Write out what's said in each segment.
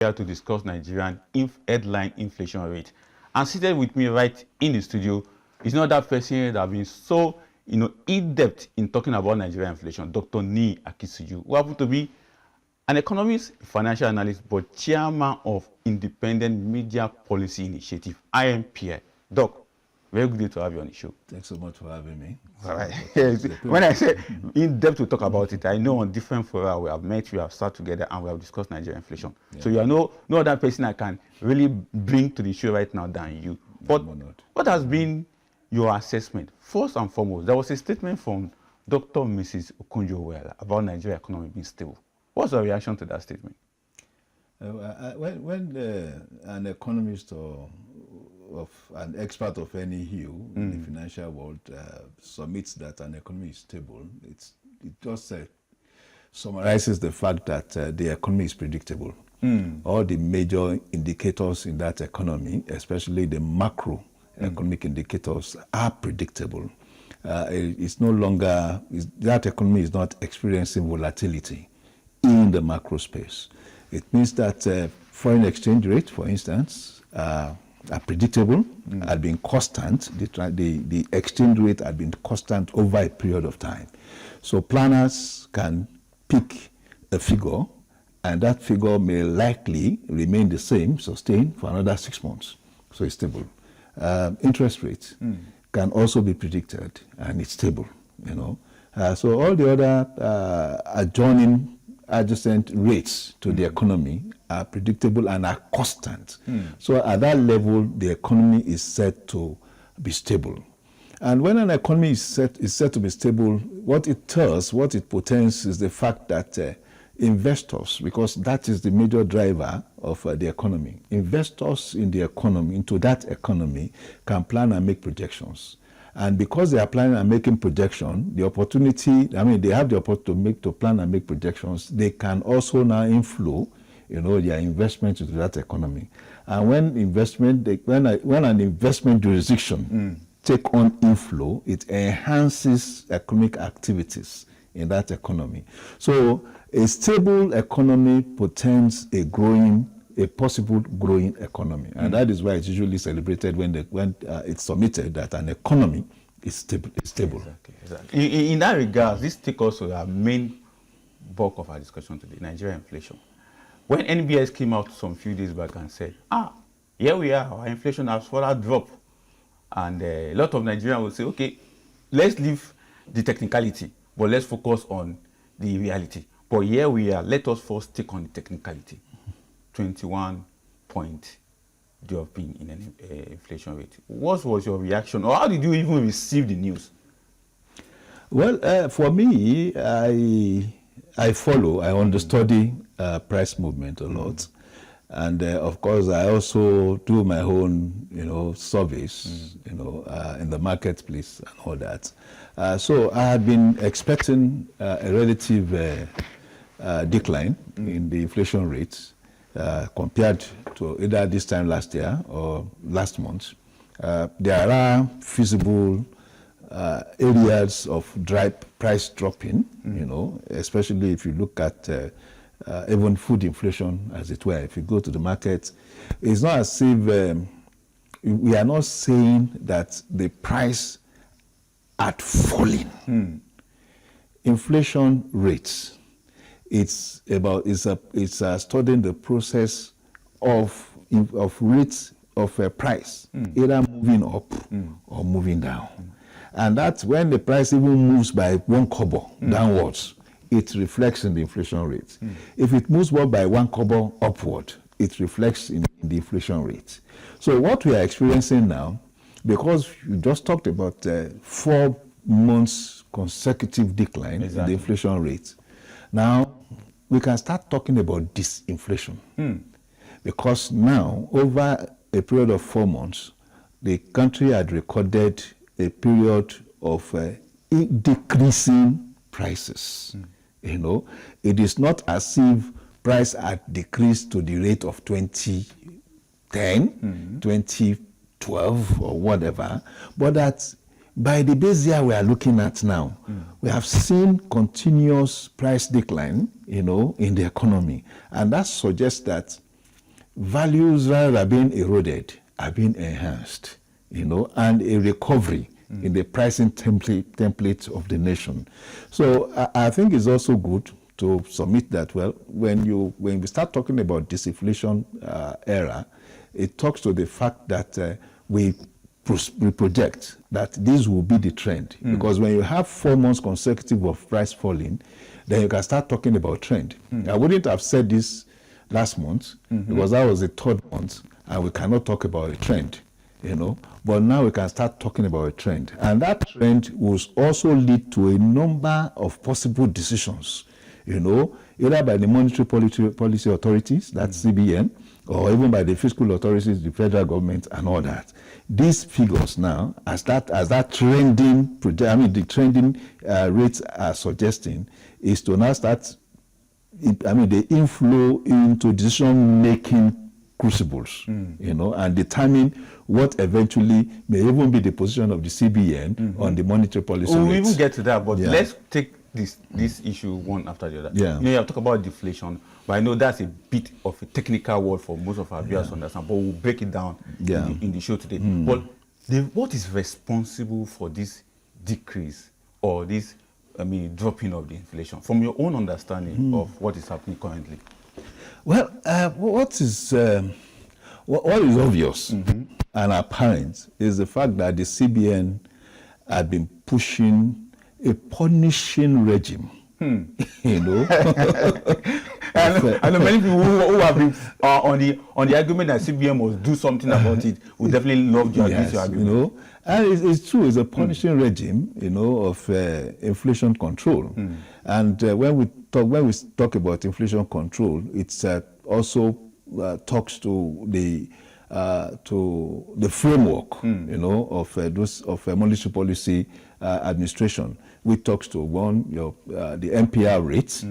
here to discuss Nigerian headline inflation rate. And seated with me right in the studio is not that person that have been so in-depth in talking about Nigerian inflation, Dr. Niyi Akinsiju, who happens to be an economist, financial analyst, but chairman of Independent Media Policy Initiative, IMPI. Doc, very good day to have you on the show. Thanks so much for having me. All right. When I say in-depth to talk about it, I know on different fora we have met, we have sat together, and we have discussed Nigerian inflation. Yeah. So you are no other person I can really bring to the show right now than you. But what has been your assessment? First and foremost, there was a statement from Dr. Mrs. Okonjo-Iweala about Nigeria economy being stable. What's your reaction to that statement? When an economist or an expert of any hue in the financial world submits that an economy is stable, it just summarizes the fact that the economy is predictable. All the major indicators in that economy, especially the macro economic indicators, are predictable. It's no longer, that economy is not experiencing volatility in the macro space. It means that foreign exchange rate, for instance, are predictable, had been constant. The exchange rate had been constant over a period of time. So planners can pick a figure, and that figure may likely remain the same, sustained for another 6 months. So it's stable. Interest rates can also be predicted, and it's stable. So all the other adjacent rates to the economy are predictable and are constant. So at that level, the economy is set to be stable. And when an economy is set to be stable, what it portends is the fact that investors, because that is the major driver of the economy, investors in the economy, into that economy, can plan and make projections. And because they are planning and making projections, they have the opportunity to plan and make projections. They can also now inflow, their investment into that economy. And when an investment jurisdiction take on inflow, it enhances economic activities in that economy. So a stable economy portends a possible growing economy. And that is why it's usually celebrated when it's submitted that an economy is stable. Exactly. In that regard, this takes us to our main bulk of our discussion today, Nigeria inflation. When NBS came out some few days back and said, here we are, our inflation has further dropped. And a lot of Nigerians will say, okay, let's leave the technicality, but let's focus on the reality. But here we are, let us first take on the technicality. 21 point drop in an inflation rate. What was your reaction, or how did you even receive the news? Well, for me, I understudy price movement a lot. And of course, I also do my own, surveys, in the marketplace and all that. So I had been expecting a relative decline in the inflation rates compared to either this time last year or last month. There are feasible areas of price dropping, especially if you look at even food inflation, as it were. If you go to the market, it's not as if we are not saying that the price had fallen. Inflation rates, it's studying the process of rates of a price, either moving up or moving down. And that's when the price even moves by 1 kobo downwards, it reflects in the inflation rate. If it moves up by 1 kobo upward, it reflects in the inflation rate. So what we are experiencing now, because you just talked about 4 months consecutive decline in the inflation rate, now we can start talking about disinflation. Because now, over a period of 4 months, the country had recorded a period of decreasing prices. It is not as if price had decreased to the rate of 2010, 2012 or whatever, but that by the base year we are looking at now, we have seen continuous price decline, in the economy. And that suggests that values rather than being eroded are being enhanced, and a recovery in the pricing template of the nation. So I think it's also good to submit that, well, when we start talking about disinflation era, it talks to the fact that we project that this will be the trend. Because when you have 4 months consecutive of price falling, then you can start talking about trend. I wouldn't have said this last month because that was the 3rd month and we cannot talk about a trend, but now we can start talking about a trend. And that trend will also lead to a number of possible decisions, either by the monetary policy authorities, that's CBN, or even by the fiscal authorities, the federal government, and all that. These figures now, as that trending, the trending rates are suggesting, is to now start, the inflow into decision-making crucibles, and determine what eventually may even be the position of the CBN on the monetary policy rates. We'll even get to that, but let's take this issue one after the other. You have talked about deflation, but I know that's a bit of a technical word for most of our viewers to understand, but we'll break it down in the show today. But what is responsible for this decrease or this, dropping of the inflation, from your own understanding of what is happening currently? Well, what is obvious and apparent is the fact that the CBN had been pushing a punishing regime, And many people who have been on the argument that CBN must do something about it would definitely love to agree your argument. And it's true, it's a punishing regime, of inflation control. And when we talk about inflation control, it's also talks to the framework, of monetary policy administration, which talks to the MPR rates,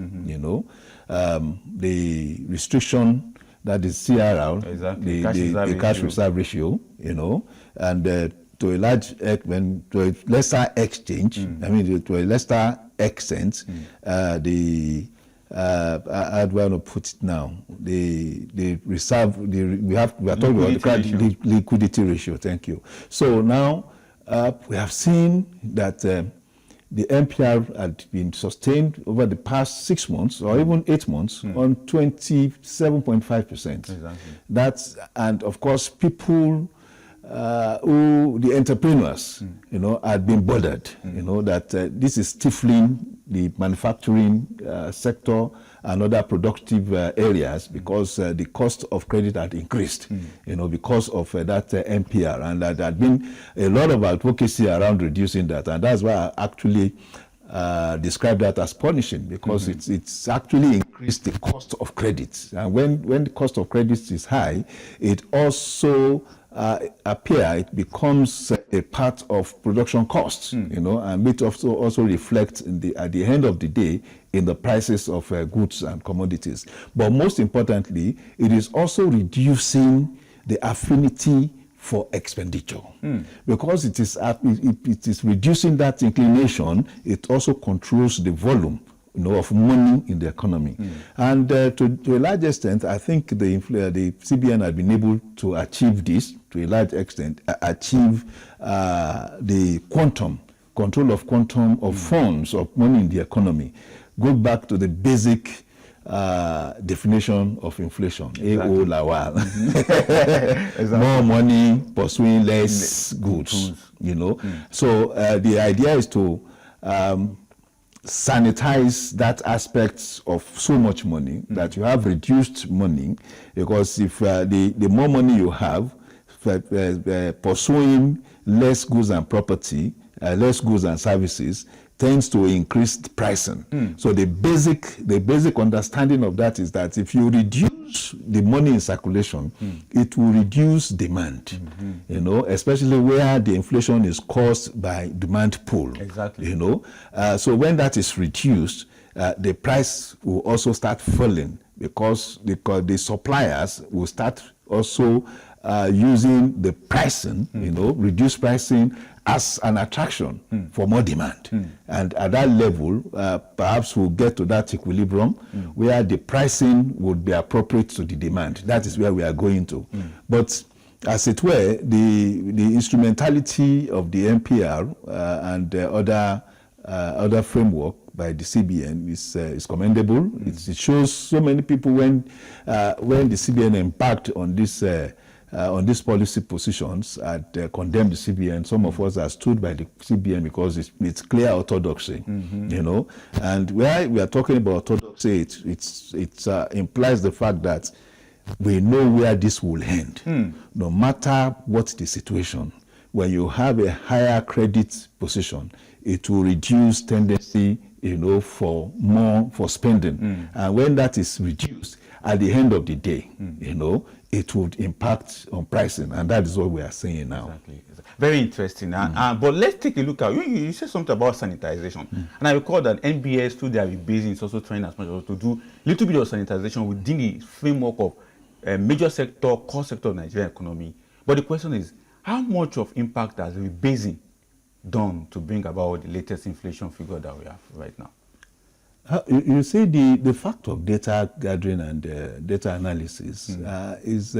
the restriction, that is CRR, the cash reserve ratio, and to a large extent, to a lesser exchange, to a lesser extent, how do I want to put it now? The reserve, we are talking about the liquidity ratio. Thank you. So now we have seen that the MPR had been sustained over the past 6 months or even 8 months on 27.5%. Exactly. And of course, people the entrepreneurs, had been bothered, that this is stifling the manufacturing sector and other productive areas because the cost of credit had increased, because of that MPR, and there had been a lot of advocacy around reducing that, and that's why I actually describe that as punishing, because it's actually increased the cost of credit, and when the cost of credit is high, it also it becomes a part of production costs, and which also reflects at the end of the day in the prices of goods and commodities. But most importantly, it is also reducing the affinity for expenditure, because it is reducing that inclination. It also controls the volume of money in the economy. And to a large extent, I think the CBN had been able to achieve this, to a large extent, achieve the control of quantum of funds, of money in the economy. Go back to the basic definition of inflation, A.O. Lawal. More money pursuing less goods, So the idea is to sanitize that aspect of so much money, that you have reduced money, because if the more money you have, pursuing less goods and property, less goods and services, tends to increase pricing. So the basic understanding of that is that if you reduce the money in circulation, it will reduce demand, especially where the inflation is caused by demand pull. Exactly. So when that is reduced, the price will also start falling, because the suppliers will start also using the pricing, reduce pricing, as an attraction for more demand. And at that level, perhaps we'll get to that equilibrium where the pricing would be appropriate to the demand. That is where we are going to. But as it were, the instrumentality of the MPR and other framework by the CBN is commendable. It shows so many people when the CBN embarked on these policy positions and condemned the CBN. Some of us are stood by the CBN because it's clear orthodoxy, you know. And where we are talking about orthodoxy, it implies the fact that we know where this will end, no matter what the situation. When you have a higher credit position, it will reduce tendency, you know, for spending. And when that is reduced, at the end of the day, you know, it would impact on pricing, and that is what we are saying now. Exactly. Very interesting. But let's take a look at, you said something about sanitization. And I recall that NBS, through their rebasing, is also trying as much as to do a little bit of sanitization within the framework of major sector, core sector of Nigerian economy. But the question is, how much of impact has rebasing done to bring about the latest inflation figure that we have right now? You see, the fact of data gathering and data analysis is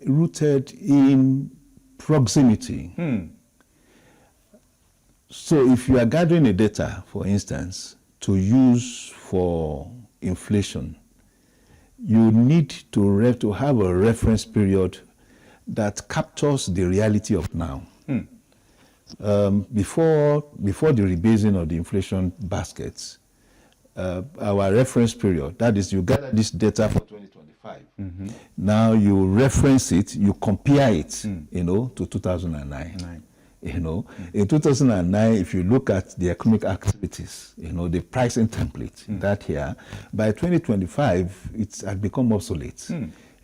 rooted in proximity. So if you are gathering the data, for instance, to use for inflation, you need to have a reference period that captures the reality of now. Before the rebasing of the inflation baskets, our reference period, that is, you gather this data for 2025. Now you reference it, you compare it, you know, to 2009. You know, in 2009, if you look at the economic activities, you know, the pricing template that year, by 2025, it had become obsolete.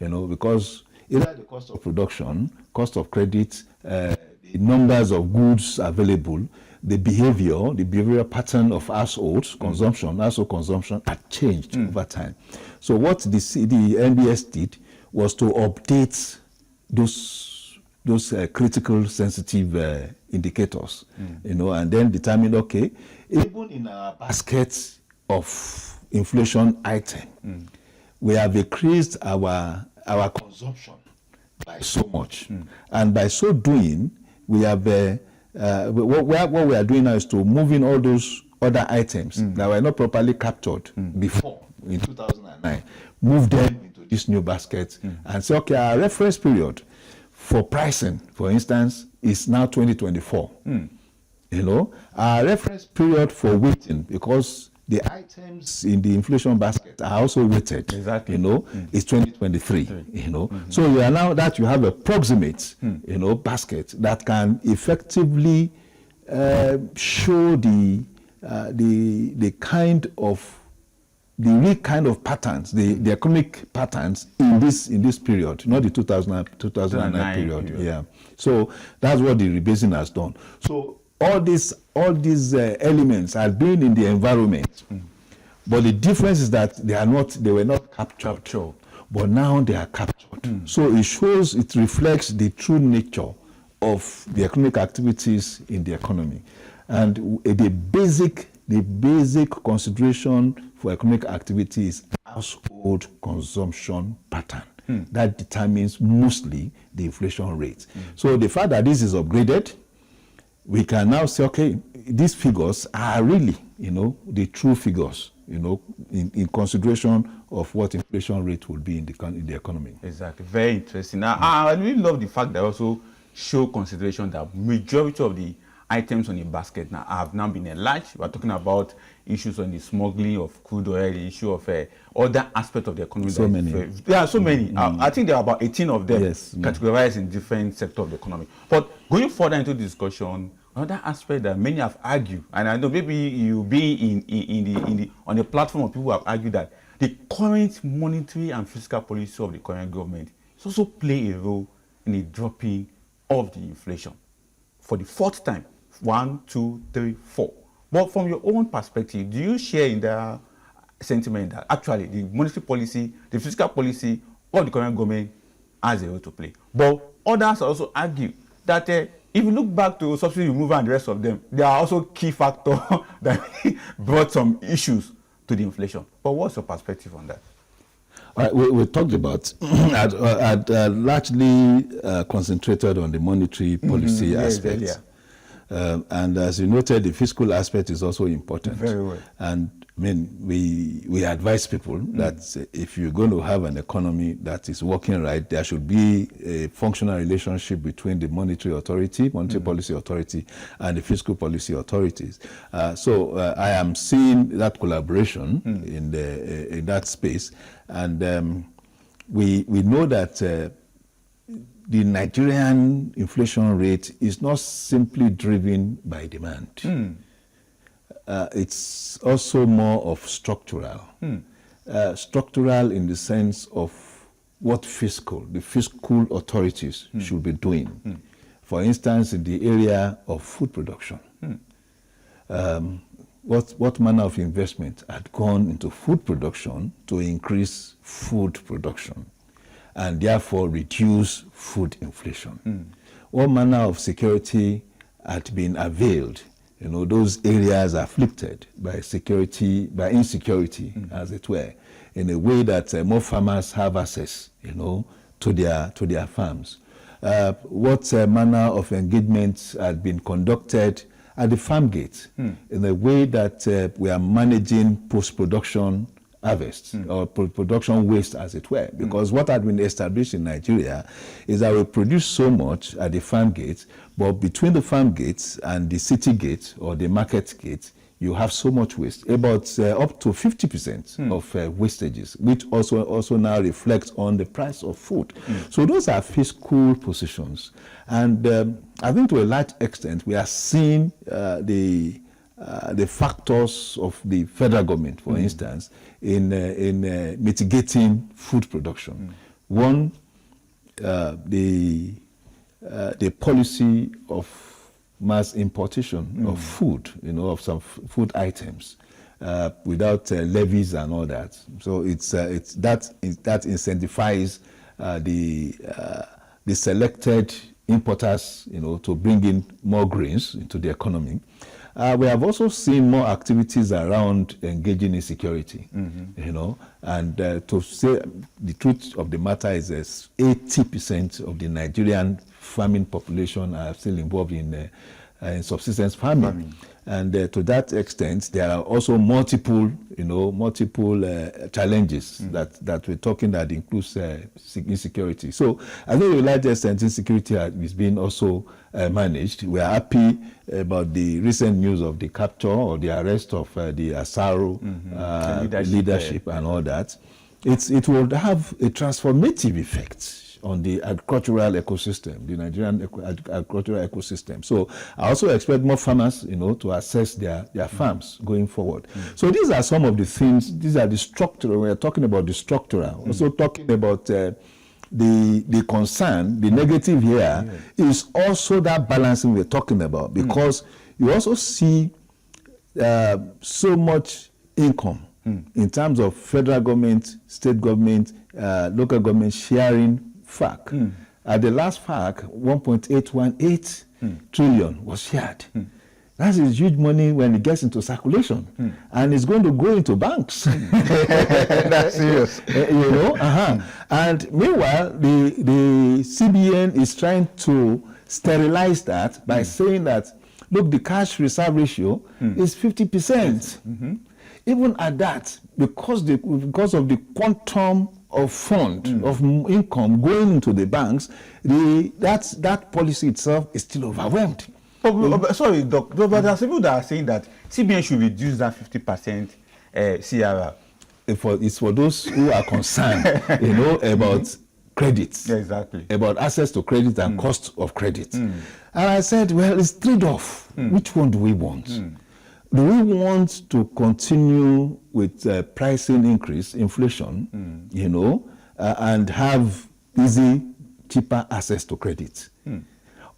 You know, because either the cost of production, cost of credit, the numbers of goods available, the behavioral pattern of household consumption had changed over time. So what the NBS did was to update those critical sensitive indicators, you know, and then determine, okay, even in our basket of inflation item, we have increased our consumption by so much. And by so doing, we have what we are doing now is to move in all those other items that were not properly captured before in 2009, move them into this new basket and say, okay, our reference period for pricing, for instance, is now 2024. You know, our reference period for weighting, because the items in the inflation basket are also weighted. Exactly. You know, is 2023. You know, so you are now that you have a proximate, you know, basket that can effectively show the real kind of patterns, the economic patterns in this period, not the 2009 period. Yeah. So that's what the rebasing has done. So all these elements are being in the environment, but the difference is that they were not captured, but now they are captured. So it reflects the true nature of the economic activities in the economy, and the basic consideration for economic activity is household consumption pattern. That determines mostly the inflation rate. So the fact that this is upgraded, we can now say, okay, these figures are really, you know, the true figures, you know, in consideration of what inflation rate will be in the economy. Exactly. Very interesting. Now, I really love the fact that also show consideration that majority of the items on the basket now have now been enlarged. We're talking about issues on the smuggling of crude oil, the issue of other aspects of the economy. So many. There are so many. I think there are about 18 of them categorized in different sectors of the economy. But going further into the discussion, another aspect that many have argued, and I know maybe you be on the platform of people who have argued that the current monetary and fiscal policy of the current government is also play a role in the dropping of the inflation for the fourth time. 1, 2, 3, 4. But from your own perspective, do you share in the sentiment that actually the monetary policy, the fiscal policy of the current government has a role to play? But others also argue that if you look back to subsidy removal and the rest of them, they are also key factor that brought some issues to the inflation. But what's your perspective on that? We talked about largely concentrated on the monetary policy aspects. And as you noted, the fiscal aspect is also important. Very well. And I mean, we advise people that if you're going to have an economy that is working right, there should be a functional relationship between the monetary policy authority, and the fiscal policy authorities. So I am seeing that collaboration in that space, and we know that the Nigerian inflation rate is not simply driven by demand. It's also more of structural. Structural in the sense of what the fiscal authorities should be doing. For instance, in the area of food production. What manner of investment had gone into food production to increase food production and therefore reduce food inflation? What manner of security had been availed, those areas afflicted by insecurity, as it were, in a way that more farmers have access, to their farms? What manner of engagement had been conducted at the farm gate in a way that we are managing post-production harvest or production waste, as it were? Because what had been established in Nigeria is that we produce so much at the farm gate, but between the farm gates and the city gate or the market gate, you have so much waste, about up to 50% of wastages, which also now reflects on the price of food. So those are fiscal positions. And I think to a large extent, we are seeing the factors of the federal government, for instance, in mitigating food production. One, the policy of mass importation of food, of some food items, without levies and all that. So it's that incentivizes the selected importers, to bring in more grains into the economy. We have also seen more activities around engaging in security, and to say the truth of the matter is 80% of the Nigerian farming population are still involved in subsistence farming. And to that extent, there are also multiple challenges that we're talking that includes insecurity. So I think to a large extent, insecurity is being also managed. We are happy about the recent news of the capture or the arrest of the Asaro leadership and all that. It will have a transformative effect on the agricultural ecosystem, the Nigerian agricultural ecosystem. So I also expect more farmers, to assess their farms going forward. So these are some of the things. These are the structural. We are talking about the structural. Also talking about the concern. The negative here is also that balancing we're talking about, because you also see so much income in terms of federal government, state government, local government sharing FAC. At the last FAC, 1.818 trillion was shared. That is huge money when it gets into circulation, and it's going to go into banks. That's serious. And meanwhile, the CBN is trying to sterilize that by saying that, look, the cash reserve ratio is 50%. Even at that, because of the quantum of fund, of income going into the banks, that policy itself is still overwhelmed. Sorry, Doc, but there are people that are saying that CBN should reduce that 50% CRR. It's for those who are concerned, about credit. Yeah, exactly. About access to credit and cost of credit. And I said, well, it's trade-off. Which one do we want? Do we want to continue with pricing increase, inflation, and have easy, cheaper access to credit?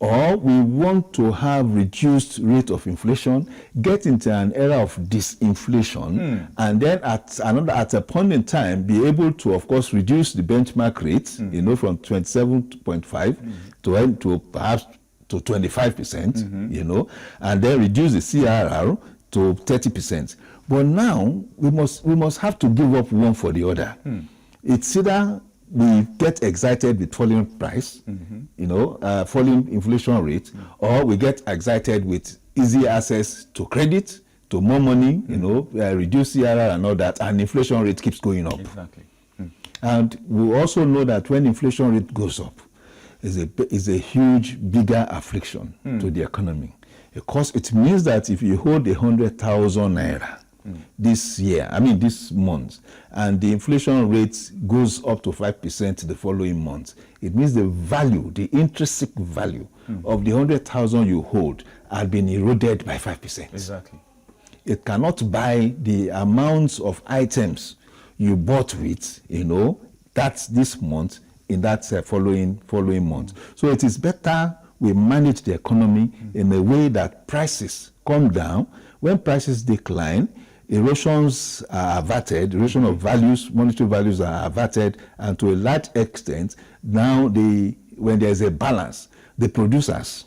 Or we want to have reduced rate of inflation, get into an era of disinflation, and then at a point in time be able to, of course, reduce the benchmark rate, from 27.5 to perhaps to 25%, you know, and then reduce the CRR to 30%. But now we must have to give up one for the other. It's either we get excited with falling price, you know, falling inflation rate, or we get excited with easy access to credit, to more money, you know, reduce CRR and all that, and inflation rate keeps going up. Exactly. And we also know that when inflation rate goes up, is a huge, bigger affliction to the economy. Because it means that if you hold 100,000 naira this year, this month, and the inflation rate goes up to 5% the following month, it means the value, the intrinsic value of the 100,000 you hold had been eroded by 5%. Exactly. It cannot buy the amounts of items you bought with, you know, that's this month in that following month. So it is better we manage the economy in a way that prices come down. When prices decline, erosions are averted, erosion of values, monetary values are averted, and to a large extent, now when there's a balance, the producers,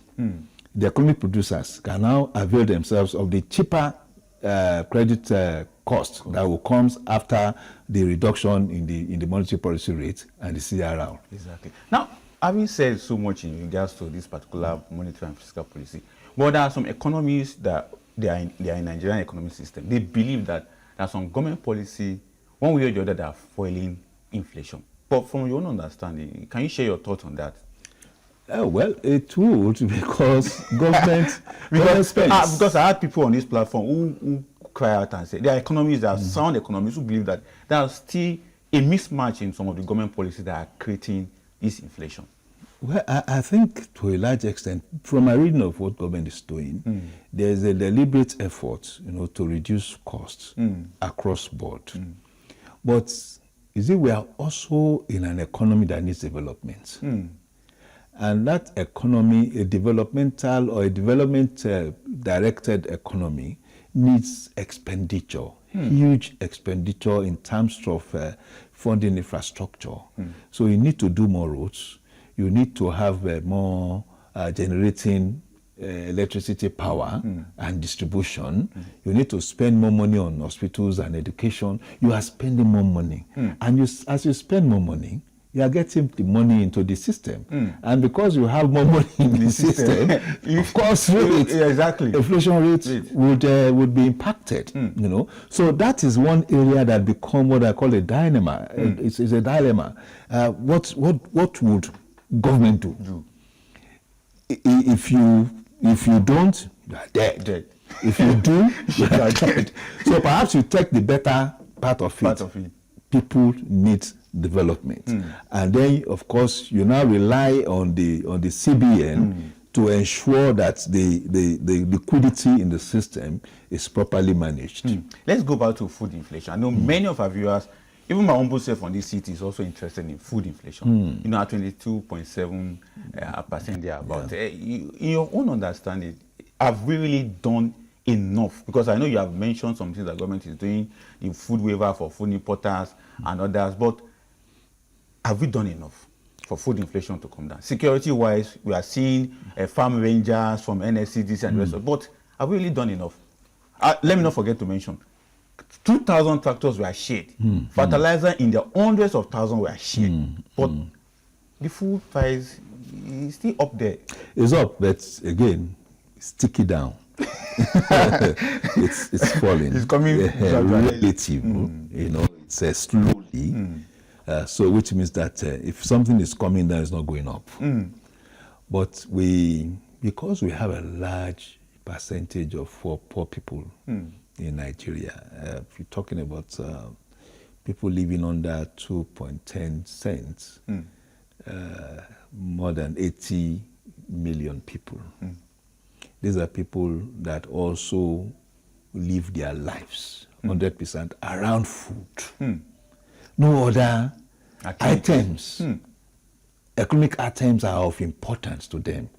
the economic producers can now avail themselves of the cheaper credit cost that will come after the reduction in the monetary policy rate and the CRR. Exactly. Now, having said so much in regards to this particular monetary and fiscal policy, but there are some economies that they are in Nigerian economic system. They believe that there's some government policy, one way or the other, that are foiling inflation. But from your own understanding, can you share your thoughts on that? Well, it would, because government spends. Because I had people on this platform who cry out and say there are economies that are sound economies who believe that there are still a mismatch in some of the government policies that are creating this inflation. Well, I think to a large extent, from my reading of what government is doing, there's a deliberate effort, you know, to reduce costs across board. But you see, we are also in an economy that needs development. And that economy, a developmental or a development-directed economy, needs expenditure, huge expenditure in terms of funding infrastructure. So you need to do more roads. You need to have more generating electricity power and distribution. You need to spend more money on hospitals and education. You are spending more money. And as you spend more money, you are getting the money into the system. And because you have more money in the system, of course, inflation rate would be impacted. You know, so that is one area that become what I call a dilemma. It's a dilemma. What would government do? If you don't, you are dead. If you do, you are dead. So perhaps you take the better part of it. People need development, and then of course you now rely on the CBN to ensure that the liquidity in the system is properly managed. Let's go back to food inflation. I know many of our viewers, even my humble self on this city, is also interested in food inflation. You know, at 22.7% there about. In your own understanding, have we really done enough? Because I know you have mentioned some things that government is doing, the food waiver for food importers and others, but have we done enough for food inflation to come down? Security-wise, we are seeing farm rangers from NSCDC and the rest of it, but have we really done enough? Let me not forget to mention, 2,000 tractors were shared. Fertilizer in the hundreds of thousands were shared. But the food price is still up there. It's up, but again, stick it down. it's falling. It's coming relative. You know, it's slowly. So which means that if something is coming down, it's not going up. But because we have a large percentage of poor people in Nigeria, if you're talking about people living under 2.10 cents, more than 80 million people. These are people that also live their lives 100% around food. No other items, economic items are of importance to them.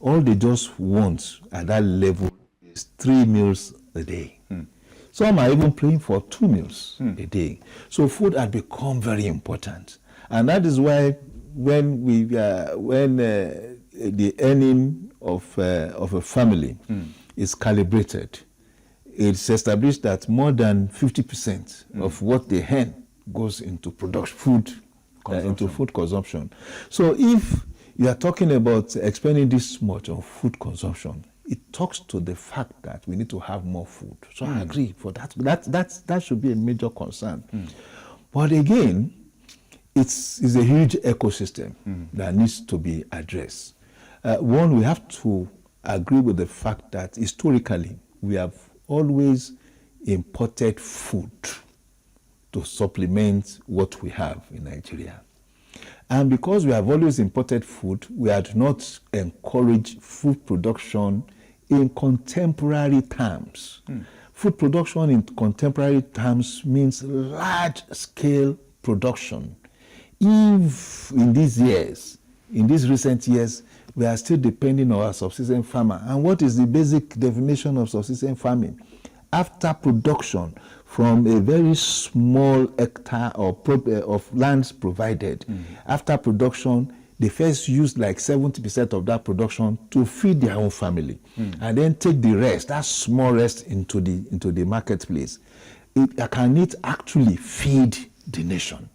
All they just want at that level is 3 meals a day. Some are even praying for 2 meals a day. So food had become very important. And that is why when the earning of a family is calibrated, it's established that more than 50% of what they earn goes into food consumption. So if you are talking about expending this much on food consumption, it talks to the fact that we need to have more food. So I agree for that. That should be a major concern. But again, it's a huge ecosystem that needs to be addressed. One, we have to agree with the fact that historically we have always imported food to supplement what we have in Nigeria. And because we have always imported food, we had not encouraged food production in contemporary terms. Food production in contemporary terms means large-scale production. If in these recent years, we are still depending on our subsistence farmer. And what is the basic definition of subsistence farming? After production from a very small hectare of lands provided, after production, they first use like 70% of that production to feed their own family, and then take the rest, that small rest, into the marketplace. Can it actually feed the nation?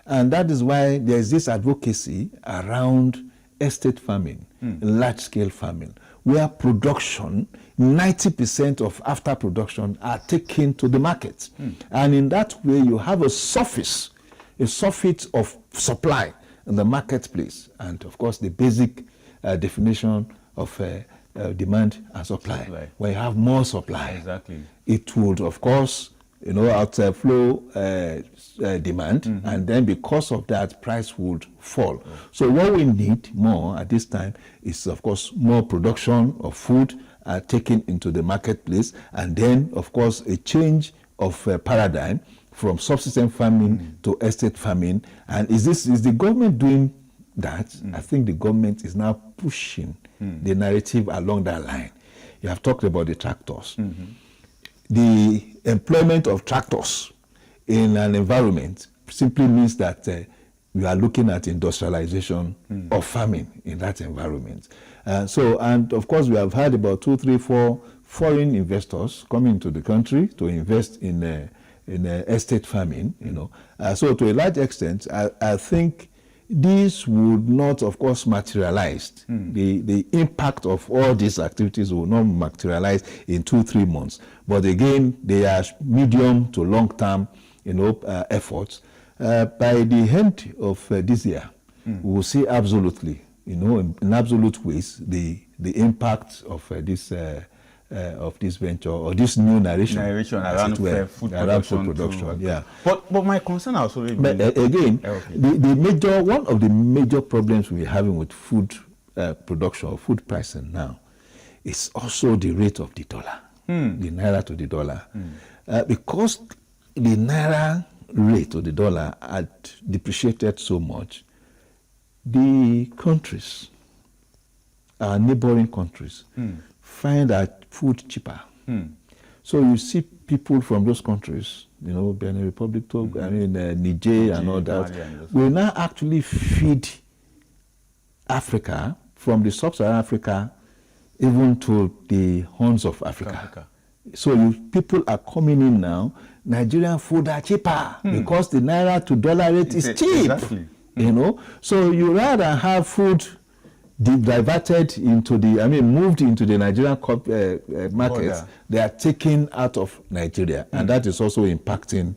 And that is why there is this advocacy around estate farming, large-scale farming, where production, 90% of after production are taken to the market. And in that way, you have a surface of supply in the marketplace. And of course, the basic definition of demand and supply. When you have more supply, it would, of course, outflow demand, and then because of that, price would fall. So what we need more at this time is, of course, more production of food taken into the marketplace, and then, of course, a change of paradigm from subsistence farming to estate farming. And is the government doing that? I think the government is now pushing the narrative along that line. You have talked about the tractors. The employment of tractors in an environment simply means that we are looking at industrialization of farming in that environment. And of course, we have had about 2, 3, 4 foreign investors coming to the country to invest in estate farming. So to a large extent, I think this would not, of course, materialize. The impact of all these activities will not materialize in 2, 3 months. But again, they are medium to long-term, efforts. By the end of this year, we will see absolutely, in absolute ways, the impact of this venture or this new narration around food production. But my concern also again, one of the major problems we're having with food production or food pricing now is also the rate of the dollar, the naira to the dollar, because the naira rate of the dollar had depreciated so much. The countries, our neighboring countries, find our food cheaper. So you see people from those countries, Benin Republic, Niger and all that, will now actually feed Africa, from the sub-Saharan Africa even to the horns of Africa. So people are coming in now. Nigerian food are cheaper because the naira to dollar rate is cheap. So you rather have food diverted into moved into the Nigerian markets. They are taken out of Nigeria, and that is also impacting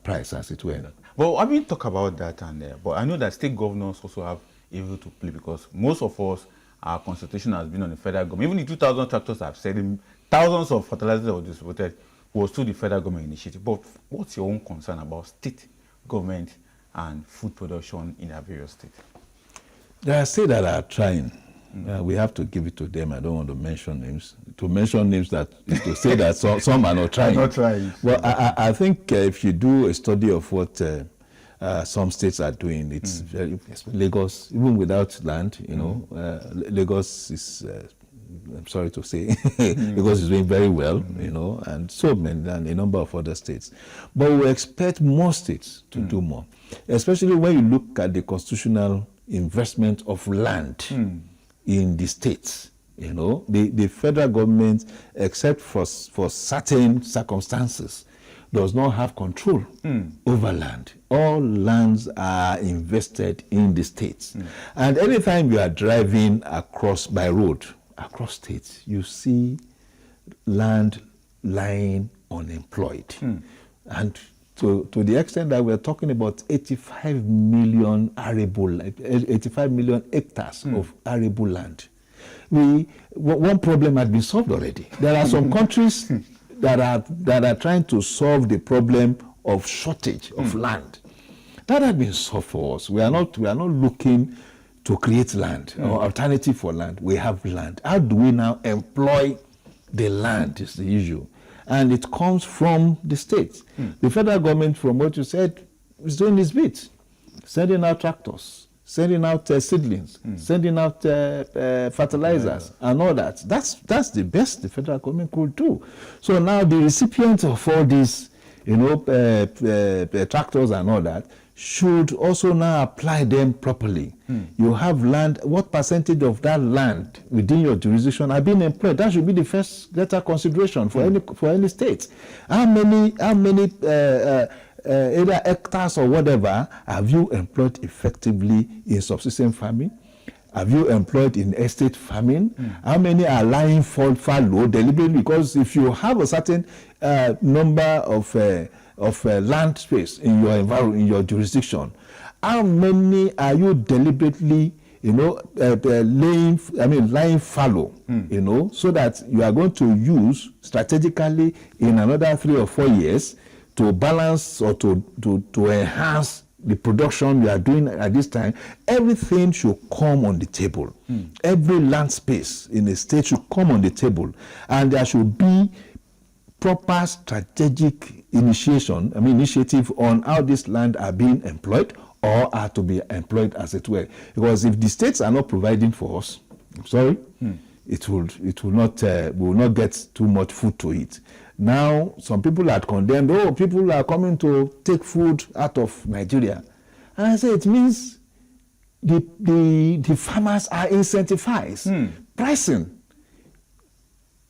price, as it were. Well, I mean, talk about that, but I know that state governors also have a role to play, because most of us, our consultation has been on the federal government. Even the 2,000 tractors have said thousands of fertilizers were distributed was through the federal government initiative. But what's your own concern about state government and food production in our various states? There are states that are trying. We have to give it to them. I don't want to mention names. To mention names that is to say that some are not trying. Not trying. Well, I think if you do a study of what some states are doing, it's very Lagos, even without land, Lagos is. I'm sorry to say, Lagos is doing very well, and so many, and a number of other states. But we expect more states to do more, especially when you look at the constitutional investment of land in the states. You know, the federal government, except for certain circumstances, does not have control over land. All lands are invested in the states. And anytime you are driving by road, across states, you see land lying unemployed. And to the extent that we're talking about 85 million hectares of arable land. One problem had been solved already. There are some countries that are trying to solve the problem of shortage of land. That had been solved for us. We are not looking to create land or alternative for land. We have land. How do we now employ the land is the issue. And it comes from the states. The federal government, from what you said, is doing its bit, sending out tractors, sending out seedlings, sending out fertilizers, and all that. That's the best the federal government could do. So now the recipients of all these, tractors and all that, should also now apply them properly. You have land. What percentage of that land within your jurisdiction are being employed? That should be the first letter consideration for any state. How many either hectares or whatever have you employed effectively in subsistence farming? Have you employed in estate farming? How many are lying fallow deliberately? Because if you have a certain number of land space in your environment, in your jurisdiction, how many are you deliberately, lying fallow, so that you are going to use strategically in another 3 or 4 years to balance or to enhance the production you are doing at this time. Everything should come on the table. Every land space in a state should come on the table, and there should be proper strategic initiative on how this land are being employed or are to be employed, as it were. Because if the states are not providing for us, I'm sorry, it will not we will not get too much food to eat. Now, some people are condemned. Oh, people are coming to take food out of Nigeria, and I say it means the farmers are incentivized. Pricing,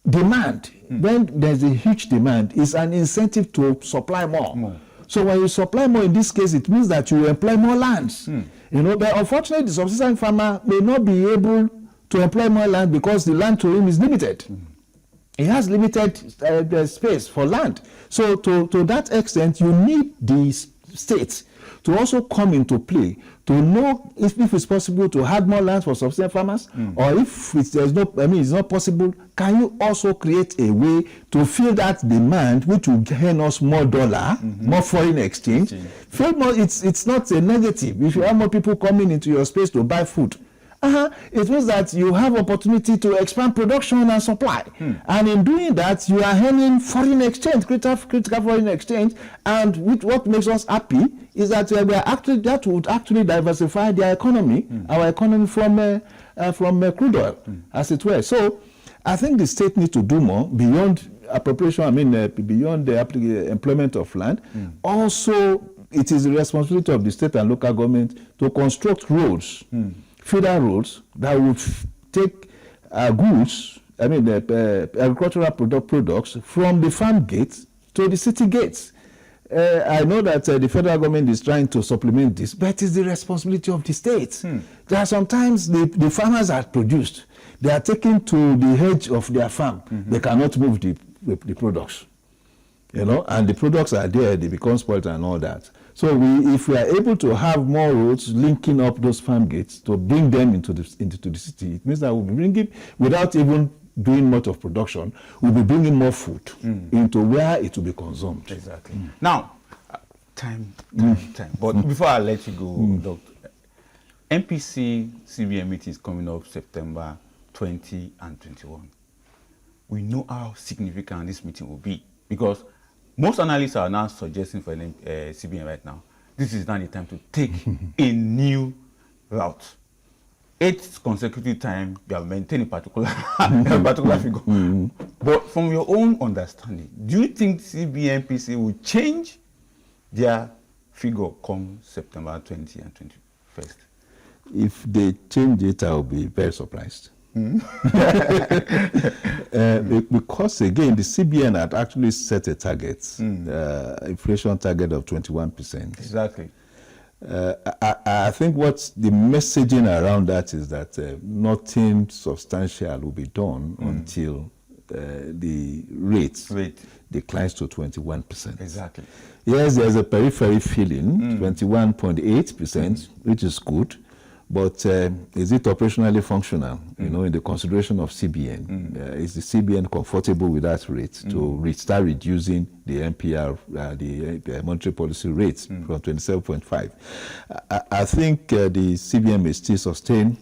demand. When there's a huge demand, is an incentive to supply more. So when you supply more, in this case, it means that you employ more lands. But unfortunately, the subsistence farmer may not be able to employ more land because the land to him is limited. He has limited space for land. So to that extent, you need these states to also come into play to know if it's possible to add more land for subsistence farmers, or if it's not possible, can you also create a way to fill that demand, which will gain us more dollar, more foreign exchange. Feel more, it's not a negative. If you have more people coming into your space to buy food, it means that you have opportunity to expand production and supply. And in doing that, you are earning foreign exchange, critical foreign exchange. And what makes us happy is that that would actually diversify their economy, our economy from crude oil, as it were. So I think the state needs to do more beyond appropriation, beyond the employment of land. Also, it is the responsibility of the state and local government to construct roads, feeder roads that would take goods, agricultural products from the farm gates to the city gates. I know that the federal government is trying to supplement this, but it's the responsibility of the states. There are sometimes the farmers are produced. They are taken to the edge of their farm. They cannot move the products, and the products are there, they become spoiled and all that. So if we are able to have more roads linking up those farm gates to bring them into the city, it means that we'll be bringing, without even doing much of production, we'll be bringing more food into where it will be consumed. Exactly. Now, time. But before I let you go, Doctor, MPC CBN meeting is coming up September 20 and 21. We know how significant this meeting will be, because most analysts are now suggesting for CBN right now, this is now the time to take a new route. 8 consecutive times, you have maintained a particular figure. But from your own understanding, do you think CBN MPC will change their figure come September 20 and 21st? If they change it, I'll be very surprised. Because again, the CBN had actually set a target, inflation target of 21%. Exactly. I think what's the messaging around that is that nothing substantial will be done until the rate declines to 21%. Exactly. Yes, there's a periphery feeling, 21.8%, which is good. But is it operationally functional? You know, in the consideration of CBN, is the CBN comfortable with that rate to start reducing the MPR, the monetary policy rates from 27.5? I think the CBN may still sustain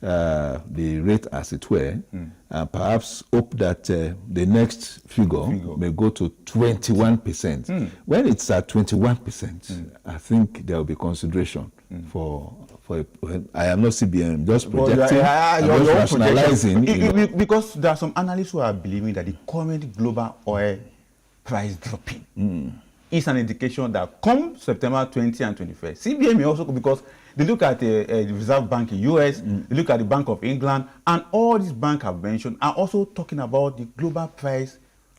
the rate as it were, and perhaps hope that the next figure may go to 21%. When it's at 21%, I think there will be consideration for I am not CBN, just projecting, just rationalizing. Because there are some analysts who are believing that the current global oil price dropping is an indication that come September 20 and 21st, CBN may also, because they look at the Reserve Bank in US, they look at the Bank of England, and all these banks I've mentioned are also talking about the global price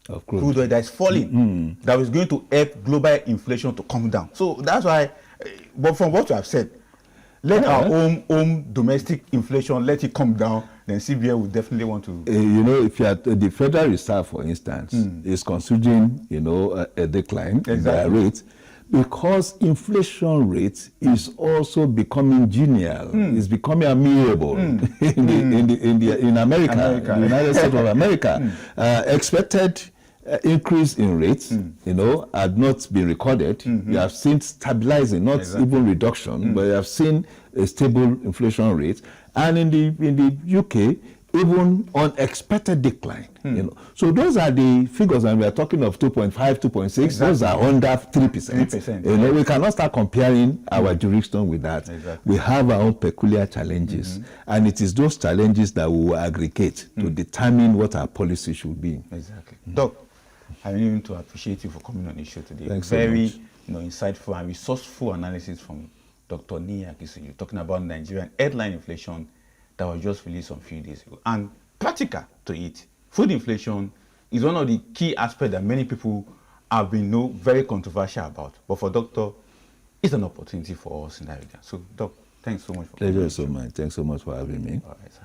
of crude oil that is falling, that is going to help global inflation to come down. So that's why, but from what you have said, let our own domestic inflation, let it come down, then CBN will definitely want to. You know, if you are the Federal Reserve, for instance, is considering, you know, a decline in their rate, because inflation rate is also becoming genial, it's becoming amiable in America, the United States of America. Expected increase in rates, you know, had not been recorded. You have seen stabilizing, not even reduction, but you have seen a stable inflation rate. And in the UK, even unexpected decline. You know, so those are the figures, and we are talking of 2.5, 2.6. Those are under 3%. You know, we cannot start comparing our jurisdiction with that. We have our own peculiar challenges, and it is those challenges that we will aggregate to determine what our policy should be. Exactly. Doc, I really want to appreciate you for coming on the show today. Thanks Very so much. Insightful and resourceful analysis from Dr. Niyi Akinsiju, talking about Nigerian headline inflation that was just released some few days ago. And practical to it, food inflation is one of the key aspects that many people have been very controversial about. But for Doctor, it's an opportunity for us in that regard. So, Doc, thanks so much for coming. Pleasure so much. Thanks so much for having me. All right, sir.